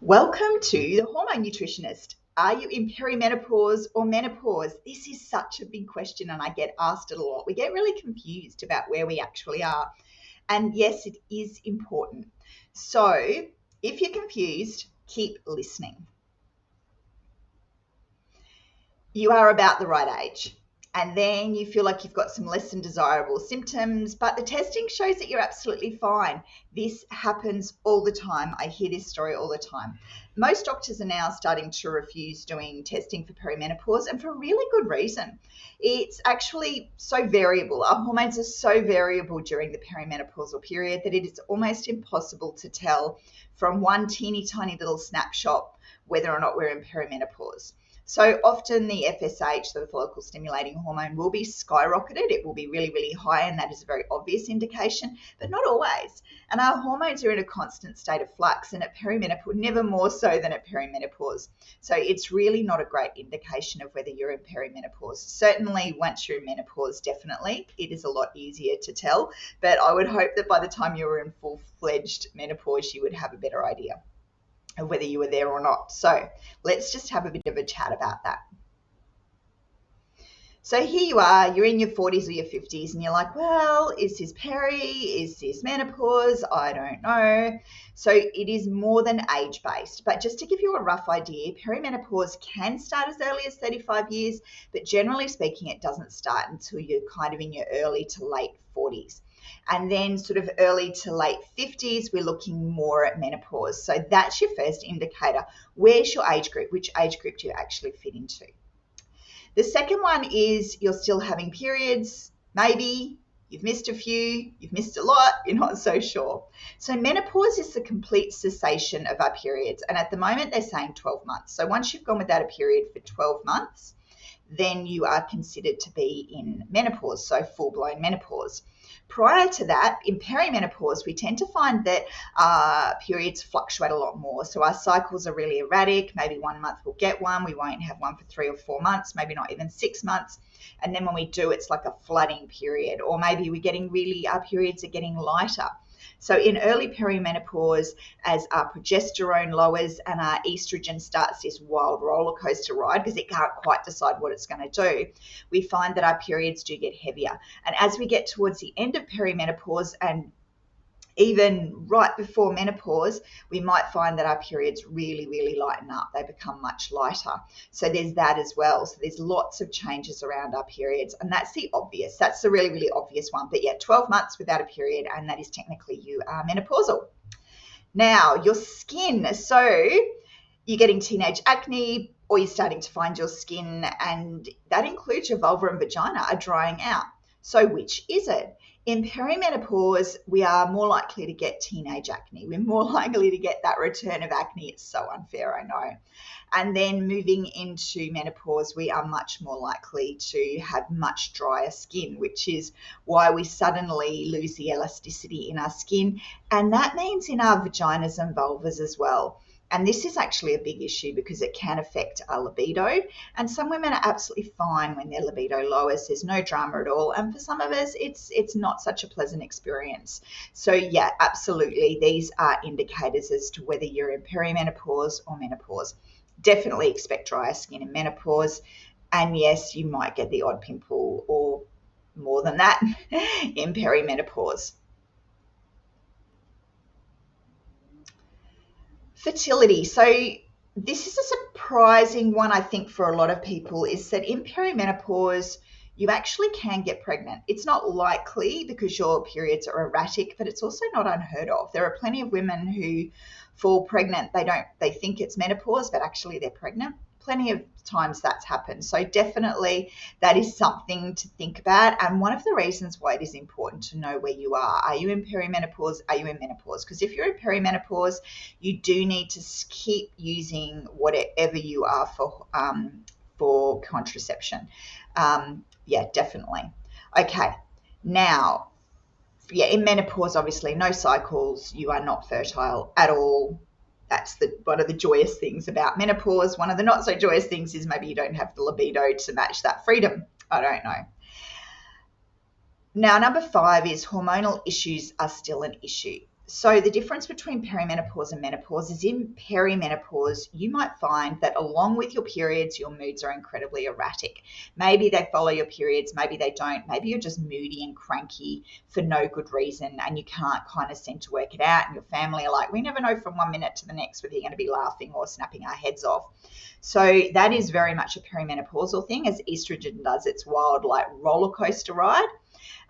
Welcome to the Hormone Nutritionist. Are you in perimenopause or menopause? This is such a big question and I get asked it a lot. We get really confused about where we actually are. And yes, it is important. So if you're confused, keep listening. You are about the right age. And then you feel like you've got some less than desirable symptoms, but the testing shows that you're absolutely fine. This happens all the time. I hear this story all the time. Most doctors are now starting to refuse doing testing for perimenopause, and for a really good reason. It's actually so variable. Our hormones are so variable during the perimenopausal period that it is almost impossible to tell from one teeny tiny little snapshot whether or not we're in perimenopause. So often the FSH, the follicle stimulating hormone, will be skyrocketed. It will be really, really high, and that is a very obvious indication, but not always. And our hormones are in a constant state of flux, and at perimenopause, never more so than at perimenopause. So it's really not a great indication of whether you're in perimenopause. Certainly once you're in menopause, definitely, it is a lot easier to tell, but I would hope that by the time you're in full-fledged menopause, you would have a better idea of whether you were there or not. So let's just have a bit of a chat about that. So here you are, you're in your 40s or your 50s, and you're like, well, is this peri? Is this menopause? I don't know. So it is more than age-based. But just to give you a rough idea, perimenopause can start as early as 35 years, but generally speaking, it doesn't start until you're kind of in your early to late 40s. And then sort of early to late 50s, we're looking more at menopause. So that's your first indicator. Where's your age group? Which age group do you actually fit into? The second one is you're still having periods. Maybe you've missed a few, you've missed a lot, you're not so sure. So menopause is the complete cessation of our periods. And at the moment, they're saying 12 months. So once you've gone without a period for 12 months, then you are considered to be in menopause, so full-blown menopause. Prior to that, in perimenopause, we tend to find that periods fluctuate a lot more. So our cycles are really erratic. Maybe 1 month we'll get one. We won't have one for 3 or 4 months, maybe not even 6 months. And then when we do, it's like a flooding period. Or maybe our periods are getting lighter. So in early perimenopause, as our progesterone lowers and our estrogen starts this wild roller coaster ride because it can't quite decide what it's going to do, we find that our periods do get heavier. And as we get towards the end of perimenopause and even right before menopause, we might find that our periods really, really lighten up. They become much lighter. So there's that as well. So there's lots of changes around our periods. And that's the obvious. That's the really, really obvious one. But yeah, 12 months without a period, and that is technically you are menopausal. Now, your skin. So you're getting teenage acne, or you're starting to find your skin, and that includes your vulva and vagina, are drying out. So which is it? In perimenopause, we are more likely to get teenage acne. We're more likely to get that return of acne. It's so unfair, I know. And then moving into menopause, we are much more likely to have much drier skin, which is why we suddenly lose the elasticity in our skin. And that means in our vaginas and vulvas as well. And this is actually a big issue because it can affect our libido. And some women are absolutely fine when their libido lowers. There's no drama at all. And for some of us, it's not such a pleasant experience. So yeah, absolutely. These are indicators as to whether you're in perimenopause or menopause. Definitely expect drier skin in menopause. And yes, you might get the odd pimple or more than that in perimenopause. Fertility. So this is a surprising one, I think, for a lot of people, is that in perimenopause, you actually can get pregnant. It's not likely because your periods are erratic, but it's also not unheard of. There are plenty of women who fall pregnant. They think it's menopause, but actually they're pregnant. Plenty of times that's happened. So definitely that is something to think about. And one of the reasons why it is important to know where you are. Are you in perimenopause? Are you in menopause? Because if you're in perimenopause, you do need to keep using whatever you are for contraception. Yeah, definitely. Okay. Now, yeah, in menopause, obviously, no cycles. You are not fertile at all. That's one of the joyous things about menopause. One of the not so joyous things is maybe you don't have the libido to match that freedom. I don't know. Now, number 5 is hormonal issues are still an issue. So the difference between perimenopause and menopause is in perimenopause, you might find that along with your periods, your moods are incredibly erratic. Maybe they follow your periods, maybe they don't. Maybe you're just moody and cranky for no good reason and you can't kind of seem to work it out. And your family are like, we never know from 1 minute to the next whether you're going to be laughing or snapping our heads off. So that is very much a perimenopausal thing, as estrogen does its wild, like, roller coaster ride.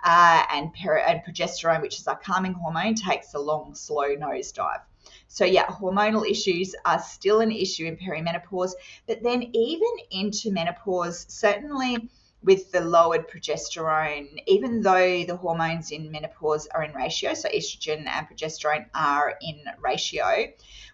And progesterone, which is our calming hormone, takes a long, slow nosedive. So yeah, hormonal issues are still an issue in perimenopause, but then even into menopause, certainly with the lowered progesterone, even though the hormones in menopause are in ratio, so estrogen and progesterone are in ratio,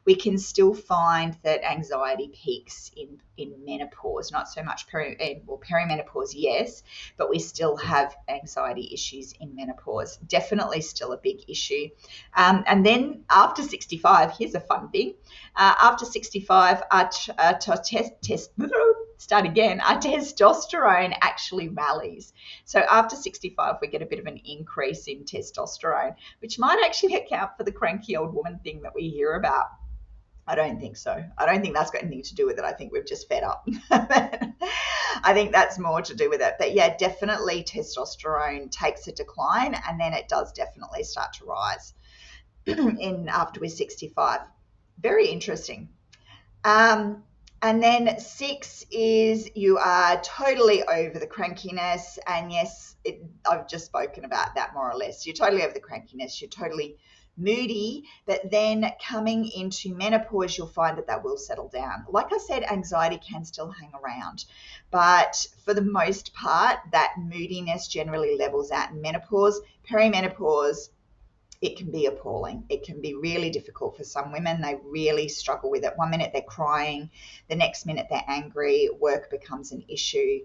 we can still find that anxiety peaks in menopause, not so much perimenopause, yes, but we still have anxiety issues in menopause. Definitely still a big issue. And then after 65, here's a fun thing. After 65, our testosterone actually rallies. So after 65, we get a bit of an increase in testosterone, which might actually account for the cranky old woman thing that we hear about. I don't think so. I don't think that's got anything to do with it. I think we've just fed up. I think that's more to do with it. But yeah, definitely testosterone takes a decline and then it does definitely start to rise after we're 65. Very interesting. And then 6 is you are totally over the crankiness. And yes, I've just spoken about that more or less. You're totally over the crankiness. You're totally moody, but then coming into menopause, you'll find that will settle down. Like I said, anxiety can still hang around, but for the most part, that moodiness generally levels out in menopause. Perimenopause, it can be appalling. It can be really difficult for some women. They really struggle with it. 1 minute they're crying, the next minute they're angry, work becomes an issue.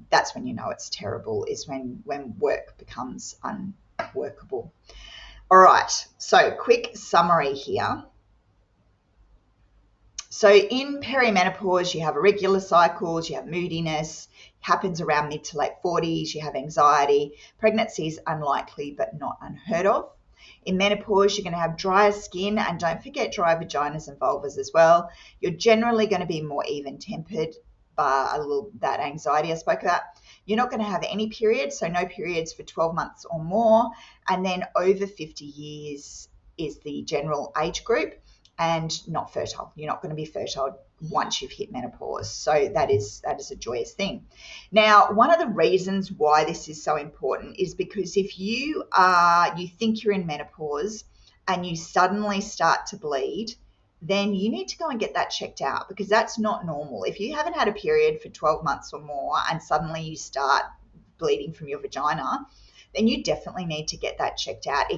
That's when you know it's terrible, is when work becomes unworkable. All right, so quick summary here. So in perimenopause, you have irregular cycles, you have moodiness, happens around mid to late 40s, you have anxiety. Pregnancy is unlikely but not unheard of. In menopause, you're going to have drier skin, and don't forget dry vaginas and vulvas as well. You're generally going to be more even-tempered, bar a little that anxiety I spoke about. You're not going to have any periods, so no periods for 12 months or more. And then over 50 years is the general age group, and not fertile. You're not going to be fertile once you've hit menopause. So that is a joyous thing. Now, one of the reasons why this is so important is because if you think you're in menopause and you suddenly start to bleed, then you need to go and get that checked out, because that's not normal. If you haven't had a period for 12 months or more and suddenly you start bleeding from your vagina, then you definitely need to get that checked out.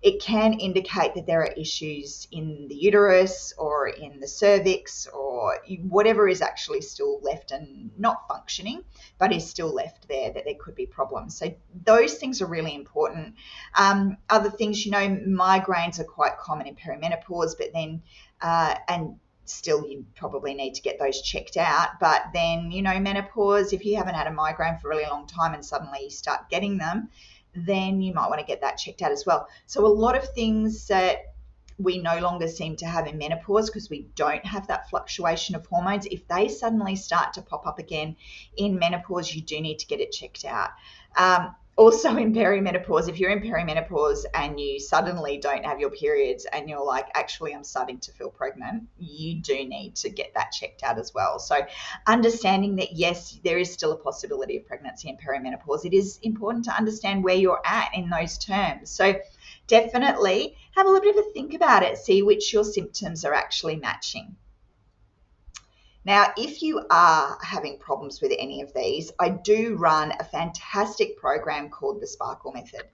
It can indicate that there are issues in the uterus or in the cervix or whatever is actually still left and not functioning, but is still left there, that there could be problems. So those things are really important. Other things, migraines are quite common in perimenopause, but then, and still you probably need to get those checked out. But then, menopause, if you haven't had a migraine for a really long time and suddenly you start getting them, then you might want to get that checked out as well. So a lot of things that we no longer seem to have in menopause, because we don't have that fluctuation of hormones, if they suddenly start to pop up again in menopause, you do need to get it checked out. Also in perimenopause, if you're in perimenopause and you suddenly don't have your periods and you're like, actually, I'm starting to feel pregnant, you do need to get that checked out as well. So understanding that, yes, there is still a possibility of pregnancy in perimenopause, it is important to understand where you're at in those terms. So definitely have a little bit of a think about it, see which your symptoms are actually matching. Now, if you are having problems with any of these, I do run a fantastic program called the Sparkle Method.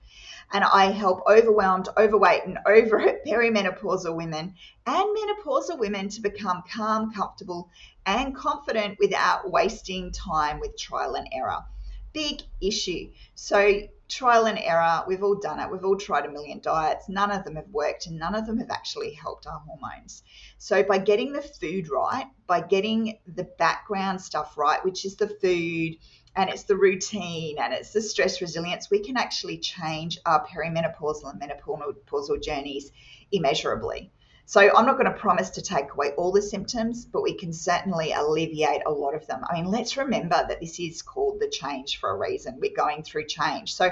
And I help overwhelmed, overweight, and over perimenopausal women and menopausal women to become calm, comfortable, and confident without wasting time with trial and error. Big issue. So trial and error, we've all done it. We've all tried a million diets. None of them have worked and none of them have actually helped our hormones. So by getting the food right, by getting the background stuff right, which is the food and it's the routine and it's the stress resilience, we can actually change our perimenopausal and menopausal journeys immeasurably. So I'm not going to promise to take away all the symptoms, but we can certainly alleviate a lot of them. I mean, let's remember that this is called the change for a reason. We're going through change. So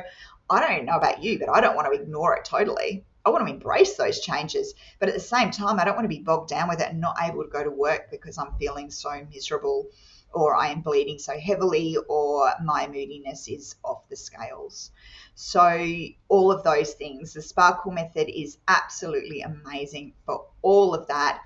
I don't know about you, but I don't want to ignore it totally. I want to embrace those changes. But at the same time, I don't want to be bogged down with it and not able to go to work because I'm feeling so miserable, or I am bleeding so heavily, or my moodiness is off the scales. So all of those things, the Sparkle method is absolutely amazing for all of that,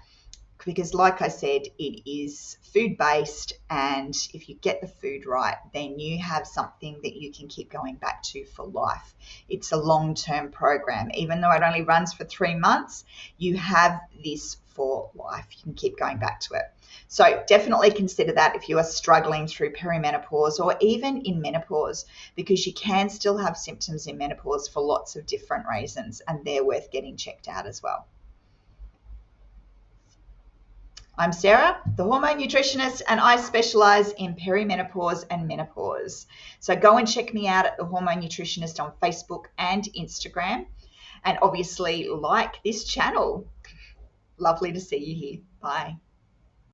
because like I said, it is food-based, and if you get the food right, then you have something that you can keep going back to for life. It's a long-term program. Even though it only runs for 3 months, you have this for life. You can keep going back to it. So definitely consider that if you are struggling through perimenopause or even in menopause, because you can still have symptoms in menopause for lots of different reasons, and they're worth getting checked out as well. I'm Sarah, the hormone nutritionist, and I specialize in perimenopause and menopause. So go and check me out at the Hormone Nutritionist on Facebook and Instagram. And obviously, like this channel. Lovely to see you here. Bye.